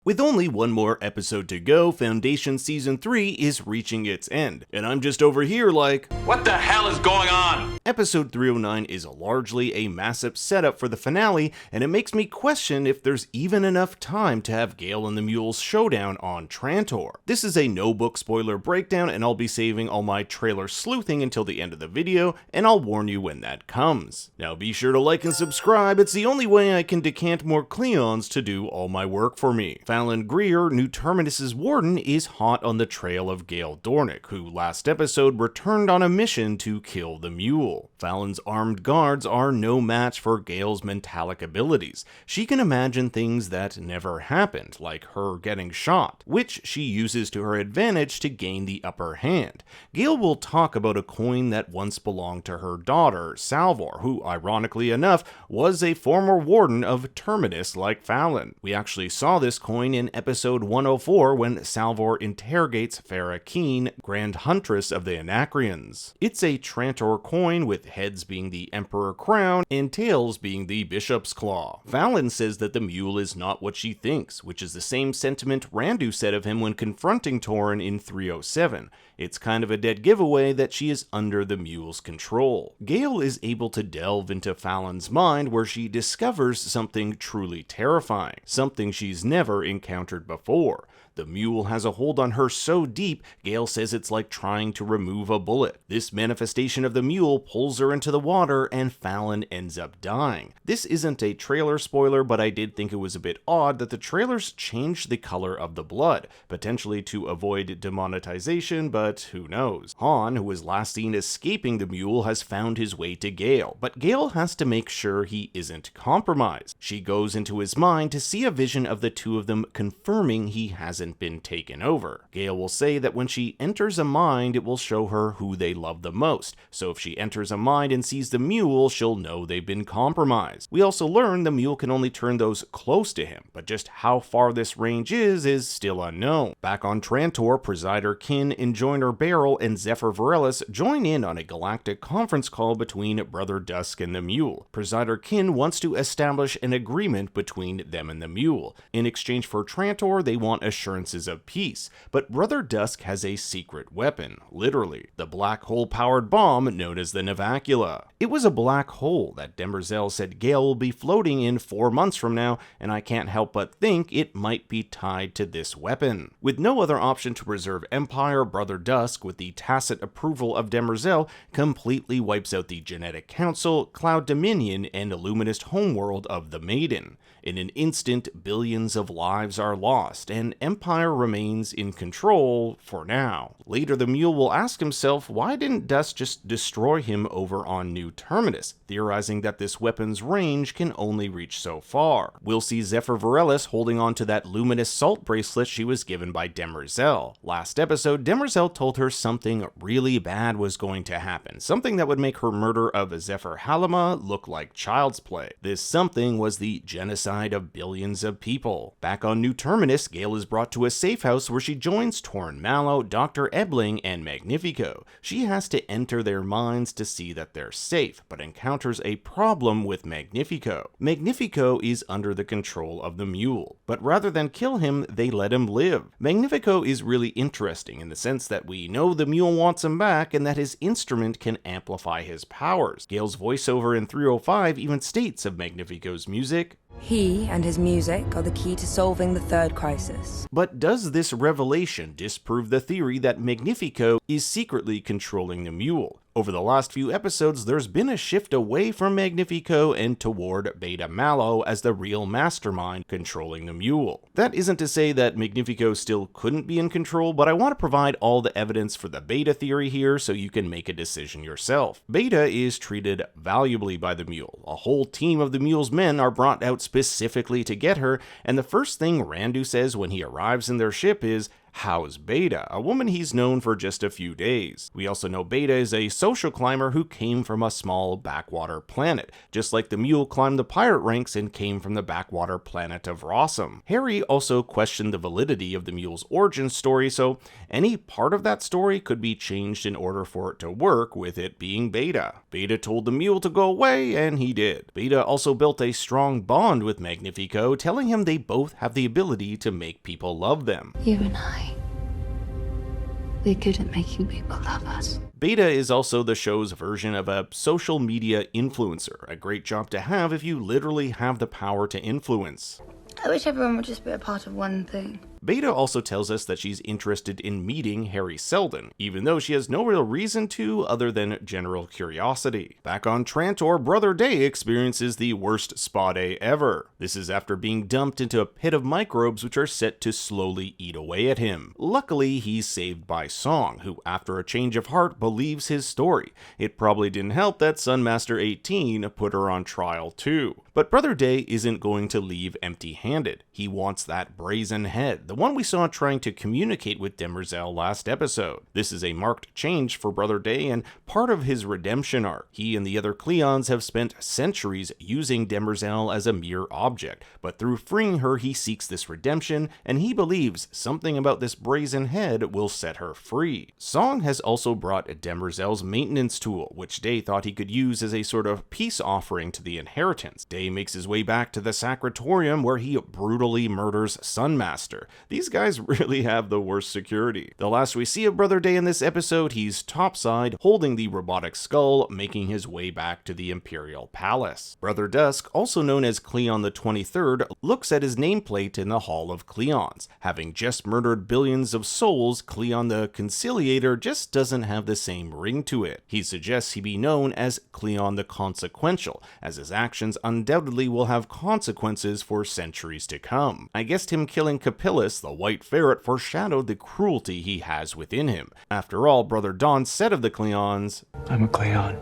With only one more episode to go, Foundation Season 3 is reaching its end, and I'm just over here like, what the hell is going on? Episode 309 is largely a massive setup for the finale, and it makes me question if there's even enough time to have Gaal and the Mule's showdown on Trantor. This is a no-book spoiler breakdown, and I'll be saving all my trailer sleuthing until the end of the video, and I'll warn you when that comes. Now be sure to like and subscribe, it's the only way I can decant more Cleons to do all my work for me. Fallon Greer, New Terminus' warden, is hot on the trail of Gaal Dornick, who last episode returned on a mission to kill the Mule. Fallon's armed guards are no match for Gaal's mentalic abilities. She can imagine things that never happened, like her getting shot, which she uses to her advantage to gain the upper hand. Gaal will talk about a coin that once belonged to her daughter, Salvor, who, ironically enough, was a former warden of Terminus like Fallon. We actually saw this coin in episode 104 when Salvor interrogates Farah Keen, Grand Huntress of the Anacreons. It's a Trantor coin with heads being the Emperor Crown and tails being the Bishop's Claw. Fallon says that the Mule is not what she thinks, which is the same sentiment Randu said of him when confronting Tauren in 307. It's kind of a dead giveaway that she is under the Mule's control. Gaal is able to delve into Fallon's mind where she discovers something truly terrifying, something she's never encountered before. The Mule has a hold on her so deep, Gaal says it's like trying to remove a bullet. This manifestation of the Mule pulls her into the water and Fallon ends up dying. This isn't a trailer spoiler, but I did think it was a bit odd that the trailers changed the color of the blood, potentially to avoid demonetization, but who knows. Han, who was last seen escaping the Mule, has found his way to Gaal, but Gaal has to make sure he isn't compromised. She goes into his mind to see a vision of the two of them confirming he hasn't been taken over. Gaal will say that when she enters a mind, it will show her who they love the most, so if she enters a mind and sees the Mule, she'll know they've been compromised. We also learn the Mule can only turn those close to him, but just how far this range is still unknown. Back on Trantor, Presider Kin, Enjoiner Beryl, and Zephyr Varellis join in on a galactic conference call between Brother Dusk and the Mule. Presider Kin wants to establish an agreement between them and the Mule. In exchange for Trantor, they want assurances of peace, but Brother Dusk has a secret weapon, literally, the black hole-powered bomb known as the Novacula. It was a black hole that Demerzel said Gaal will be floating in 4 months from now, and I can't help but think it might be tied to this weapon. With no other option to preserve Empire, Brother Dusk, with the tacit approval of Demerzel, completely wipes out the Genetic Council, Cloud Dominion, and Illuminist homeworld of the Maiden. In an instant, billions of lives are lost, and Empire remains in control for now. Later, the Mule will ask himself, why didn't Dusk just destroy him over on New Terminus, theorizing that this weapon's range can only reach so far. We'll see Zephyr Varellis holding on to that luminous salt bracelet she was given by Demerzel. Last episode, Demerzel told her something really bad was going to happen, something that would make her murder of Zephyr Halima look like child's play. This something was the genocide of billions of people. Back on New Terminus, Gaal is brought to a safe house where she joins Tauren Mallow, Dr. Ebling, and Magnifico. She has to enter their minds to see that they're safe, but encounters a problem with Magnifico. Magnifico is under the control of the Mule, but rather than kill him, they let him live. Magnifico is really interesting in the sense that we know the Mule wants him back and that his instrument can amplify his powers. Gaal's voiceover in 305 even states of Magnifico's music, "He and his music are the key to solving the third crisis." But does this revelation disprove the theory that Magnifico is secretly controlling the Mule? Over the last few episodes, there's been a shift away from Magnifico and toward Beta Mallow as the real mastermind controlling the Mule. That isn't to say that Magnifico still couldn't be in control, but I want to provide all the evidence for the Beta theory here so you can make a decision yourself. Beta is treated valuably by the Mule. A whole team of the Mule's men are brought out specifically to get her, and the first thing Randu says when he arrives in their ship is, How's Beta, a woman he's known for just a few days. We also know Beta is a social climber who came from a small backwater planet, just like the Mule climbed the pirate ranks and came from the backwater planet of Rossum. Harry also questioned the validity of the Mule's origin story, so any part of that story could be changed in order for it to work, with it being Beta. Beta told the Mule to go away, and he did. Beta also built a strong bond with Magnifico, telling him they both have the ability to make people love them. You and I, we're good at making people love us. Beta is also the show's version of a social media influencer, a great job to have if you literally have the power to influence. I wish everyone would just be a part of one thing. Beta also tells us that she's interested in meeting Harry Seldon, even though she has no real reason to other than general curiosity. Back on Trantor, Brother Day experiences the worst spa day ever. This is after being dumped into a pit of microbes which are set to slowly eat away at him. Luckily, he's saved by Song, who after a change of heart believes his story. It probably didn't help that Sunmaster 18 put her on trial too. But Brother Day isn't going to leave empty-handed. He wants that brazen head, the one we saw trying to communicate with Demerzel last episode. This is a marked change for Brother Day and part of his redemption arc. He and the other Cleons have spent centuries using Demerzel as a mere object, but through freeing her he seeks this redemption, and he believes something about this brazen head will set her free. Song has also brought Demerzel's maintenance tool, which Day thought he could use as a sort of peace offering to the inheritance. Day makes his way back to the Sacratorium where he brutally murders Sunmaster. These guys really have the worst security. The last we see of Brother Day in this episode, he's topside, holding the robotic skull, making his way back to the Imperial Palace. Brother Dusk, also known as Cleon the 23rd, looks at his nameplate in the Hall of Cleons. Having just murdered billions of souls, Cleon the Conciliator just doesn't have the same ring to it. He suggests he be known as Cleon the Consequential, as his actions undoubtedly will have consequences for centuries to come. I guessed him killing Capillus, the white ferret, foreshadowed the cruelty he has within him. After all, Brother Dawn said of the Cleons, I'm a Cleon.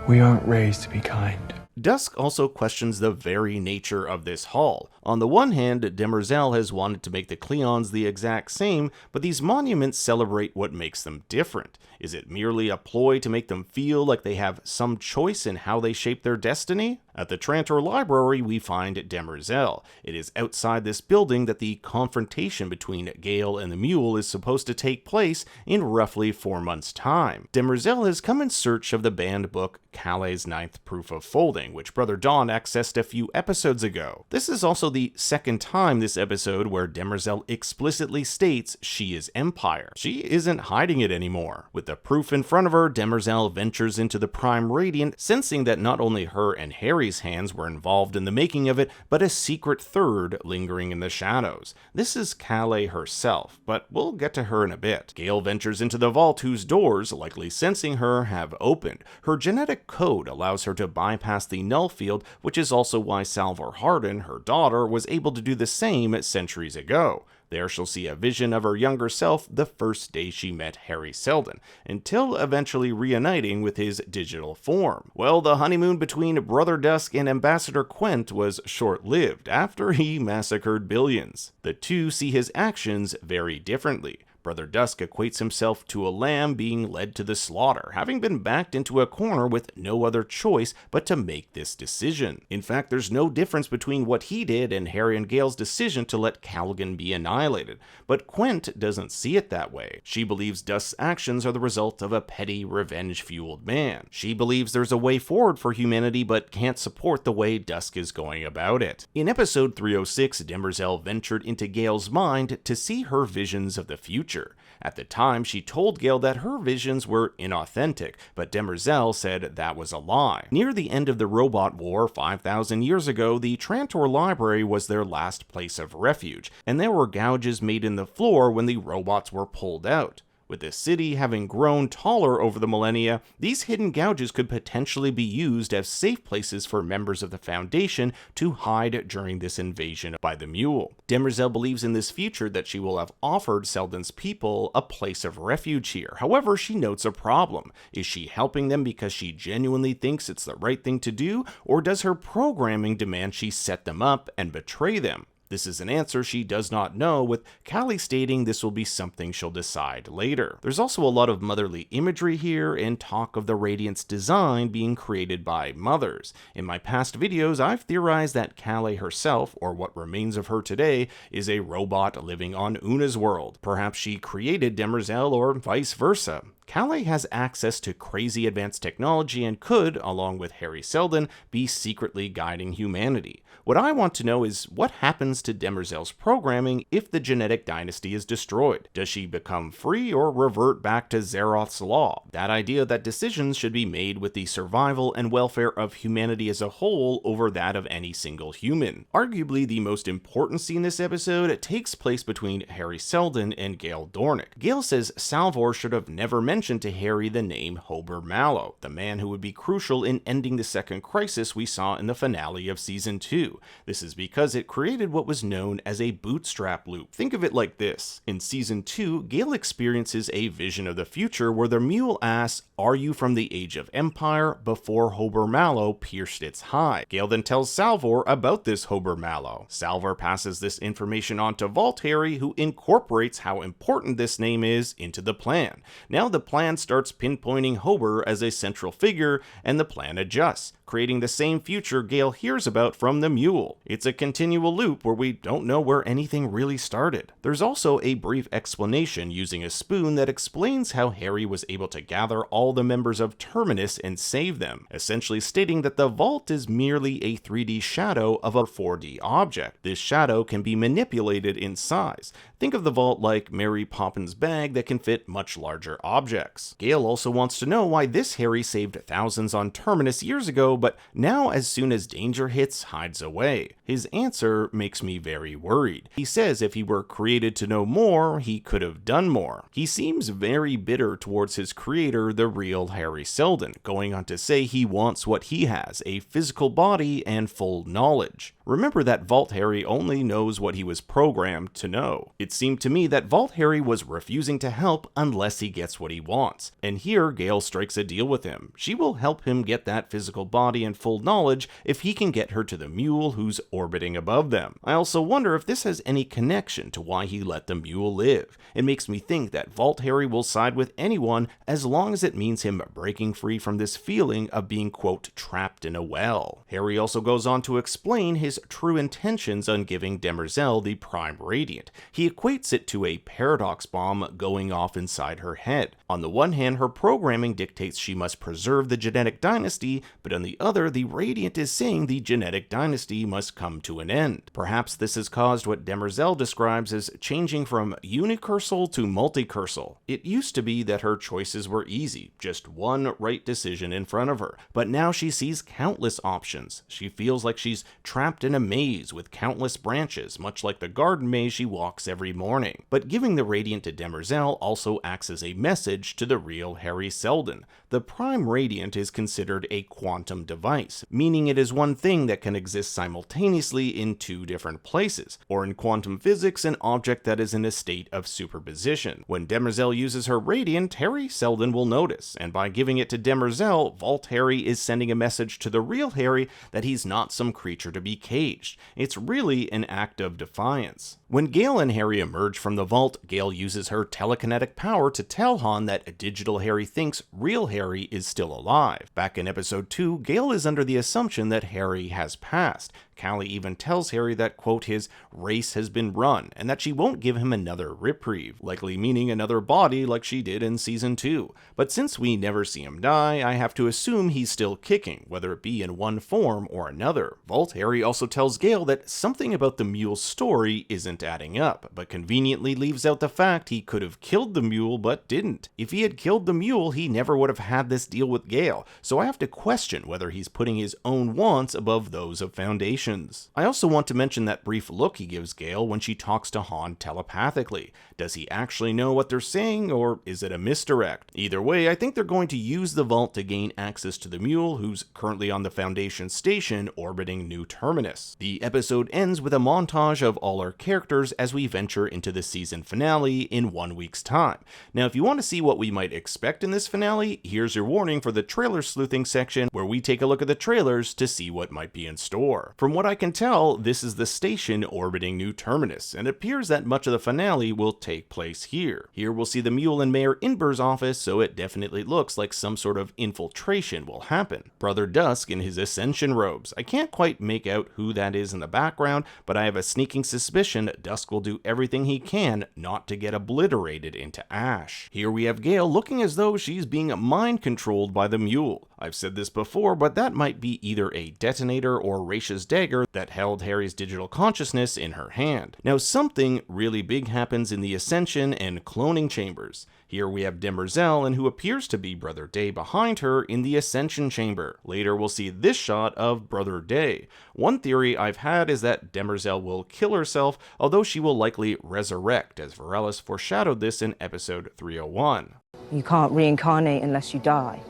We aren't raised to be kind. Dusk also questions the very nature of this hall. On the one hand, Demerzel has wanted to make the Cleons the exact same, but these monuments celebrate what makes them different. Is it merely a ploy to make them feel like they have some choice in how they shape their destiny? At the Trantor Library, we find Demerzel. It is outside this building that the confrontation between Gaal and the Mule is supposed to take place in roughly 4 months' time. Demerzel has come in search of the banned book Calais' Ninth Proof of Folding, which Brother Dawn accessed a few episodes ago. This is also the second time this episode where Demerzel explicitly states she is Empire. She isn't hiding it anymore. With the proof in front of her, Demerzel ventures into the Prime Radiant, sensing that not only her and Harry's hands were involved in the making of it, but a secret third lingering in the shadows. This is Calais herself, but we'll get to her in a bit. Gaal ventures into the vault, whose doors, likely sensing her, have opened. Her genetic code allows her to bypass the null field, which is also why Salvor Hardin, her daughter, was able to do the same centuries ago. There she'll see a vision of her younger self the first day she met Harry Seldon, until eventually reuniting with his digital form. Well, the honeymoon between Brother Dusk and Ambassador Quent was short-lived after he massacred billions. The two see his actions very differently. Brother Dusk equates himself to a lamb being led to the slaughter, having been backed into a corner with no other choice but to make this decision. In fact, there's no difference between what he did and Harry and Gale's decision to let Callaghan be annihilated, but Quent doesn't see it that way. She believes Dusk's actions are the result of a petty, revenge-fueled man. She believes there's a way forward for humanity, but can't support the way Dusk is going about it. In episode 306, Demerzel ventured into Gale's mind to see her visions of the future. At the time, she told Gaal that her visions were inauthentic, but Demerzel said that was a lie. Near the end of the Robot War 5,000 years ago, the Trantor Library was their last place of refuge, and there were gouges made in the floor when the robots were pulled out. With the city having grown taller over the millennia, these hidden gouges could potentially be used as safe places for members of the Foundation to hide during this invasion by the Mule. Demerzel believes in this future that she will have offered Seldon's people a place of refuge here. However, she notes a problem. Is she helping them because she genuinely thinks it's the right thing to do, or does her programming demand she set them up and betray them? This is an answer she does not know, with Callie stating this will be something she'll decide later. There's also a lot of motherly imagery here and talk of the Radiant's design being created by mothers. In my past videos, I've theorized that Callie herself, or what remains of her today, is a robot living on Una's world. Perhaps she created Demerzel or vice versa. Callie has access to crazy advanced technology and could, along with Harry Seldon, be secretly guiding humanity. What I want to know is what happens to Demerzel's programming if the genetic dynasty is destroyed. Does she become free or revert back to Xeroth's law? That idea that decisions should be made with the survival and welfare of humanity as a whole over that of any single human. Arguably the most important scene in this episode takes place between Harry Seldon and Gaal Dornick. Gaal says Salvor should have never mentioned to Harry the name Hober Mallow, the man who would be crucial in ending the second crisis we saw in the finale of Season 2. This is because it created what was known as a bootstrap loop. Think of it like this. In Season 2, Gaal experiences a vision of the future where the Mule asks, "Are you from the Age of Empire?" before Hober Mallow pierced its hide. Gaal then tells Salvor about this Hober Mallow. Salvor passes this information on to Vault Harry, who incorporates how important this name is into the plan. Now the plan starts pinpointing Hober as a central figure, and the plan adjusts, creating the same future Gaal hears about from the Mule. It's a continual loop where we don't know where anything really started. There's also a brief explanation using a spoon that explains how Harry was able to gather all the members of Terminus and save them, essentially stating that the vault is merely a 3D shadow of a 4D object. This shadow can be manipulated in size. Think of the vault like Mary Poppins' bag that can fit much larger objects. Gaal also wants to know why this Harry saved thousands on Terminus years ago, but now as soon as danger hits, hides away. His answer makes me very worried. He says if he were created to know more, he could have done more. He seems very bitter towards his creator, the real Harry Seldon, going on to say he wants what he has, a physical body and full knowledge. Remember that Vault Harry only knows what he was programmed to know. It seemed to me that Vault Harry was refusing to help unless he gets what he wants. And here Gaal strikes a deal with him. She will help him get that physical body and full knowledge if he can get her to the Mule who's orbiting above them. I also wonder if this has any connection to why he let the Mule live. It makes me think that Vault Harry will side with anyone as long as it means him breaking free from this feeling of being, quote, trapped in a well. Harry also goes on to explain his true intentions on giving Demerzel the Prime Radiant. He equates it to a paradox bomb going off inside her head. On the one hand, her programming dictates she must preserve the genetic dynasty, but on the other, the Radiant is saying the genetic dynasty must come to an end. Perhaps this has caused what Demerzel describes as changing from unicursal to multicursal. It used to be that her choices were easy, just one right decision in front of her, but now she sees countless options. She feels like she's trapped in a maze with countless branches, much like the garden maze she walks every morning. But giving the Radiant to Demerzel also acts as a message to the real Harry Seldon. The Prime Radiant is considered a quantum device, meaning it is one thing that can exist simultaneously in two different places, or in quantum physics, an object that is in a state of superposition. When Demerzel uses her Radiant, Harry Seldon will notice, and by giving it to Demerzel, Vault Harry is sending a message to the real Harry that he's not some creature to be caged. It's really an act of defiance. When Gaal and Harry emerge from the vault, Gaal uses her telekinetic power to tell Han that digital Harry thinks real Harry is still alive. Back in episode 2, Gaal is under the assumption that Harry has passed. Callie even tells Harry that, quote, his race has been run, and that she won't give him another reprieve, likely meaning another body like she did in Season 2. But since we never see him die, I have to assume he's still kicking, whether it be in one form or another. Vault Harry also tells Gaal that something about the Mule's story isn't adding up, but conveniently leaves out the fact he could have killed the Mule but didn't. If he had killed the Mule, he never would have had this deal with Gaal, so I have to question whether he's putting his own wants above those of Foundation. I also want to mention that brief look he gives Gaal when she talks to Han telepathically. Does he actually know what they're saying, or is it a misdirect? Either way, I think they're going to use the vault to gain access to the Mule, who's currently on the Foundation station orbiting New Terminus. The episode ends with a montage of all our characters as we venture into the season finale in 1 week's time. Now, if you want to see what we might expect in this finale, here's your warning for the trailer sleuthing section, where we take a look at the trailers to see what might be in store. From what I can tell, this is the station orbiting New Terminus, and it appears that much of the finale will take place here. Here we'll see the Mule in Mayor Inber's office, so it definitely looks like some sort of infiltration will happen. Brother Dusk in his Ascension robes. I can't quite make out who that is in the background, but I have a sneaking suspicion Dusk will do everything he can not to get obliterated into ash. Here we have Gaal looking as though she's being mind controlled by the Mule. I've said this before, but that might be either a detonator or Raisha's dagger that held Harry's digital consciousness in her hand. Now, something really big happens in the Ascension and cloning chambers. Here we have Demerzel and who appears to be Brother Day behind her in the Ascension chamber. Later we'll see this shot of Brother Day. One theory I've had is that Demerzel will kill herself, although she will likely resurrect, as Varellis foreshadowed this in episode 301. You can't reincarnate unless you die.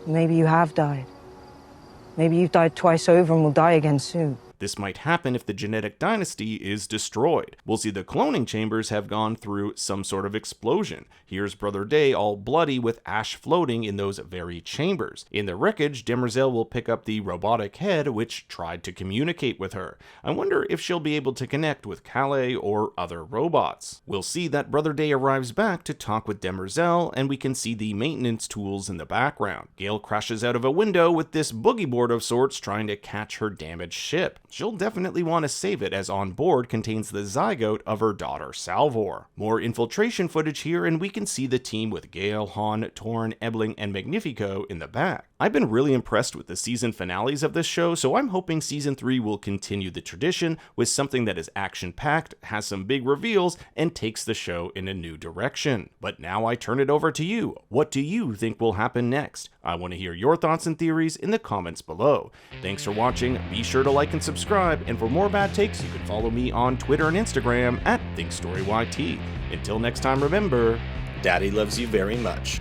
Maybe you have died. Maybe you've died twice over and will die again soon. This might happen if the genetic dynasty is destroyed. We'll see the cloning chambers have gone through some sort of explosion. Here's Brother Day all bloody with ash floating in those very chambers. In the wreckage, Demerzel will pick up the robotic head which tried to communicate with her. I wonder if she'll be able to connect with Calais or other robots. We'll see that Brother Day arrives back to talk with Demerzel, and we can see the maintenance tools in the background. Gaal crashes out of a window with this boogie board of sorts trying to catch her damaged ship. She'll definitely want to save it, as on board contains the zygote of her daughter Salvor. More infiltration footage here, and we can see the team with Gaal, Han, Torn, Ebling, and Magnifico in the back. I've been really impressed with the season finales of this show, so I'm hoping season 3 will continue the tradition with something that is action-packed, has some big reveals, and takes the show in a new direction. But now I turn it over to you. What do you think will happen next? I want to hear your thoughts and theories in the comments below. Thanks for watching, be sure to like and subscribe, and for more bad takes you can follow me on Twitter and Instagram at ThinkStoryYT. Until next time, remember, Daddy loves you very much.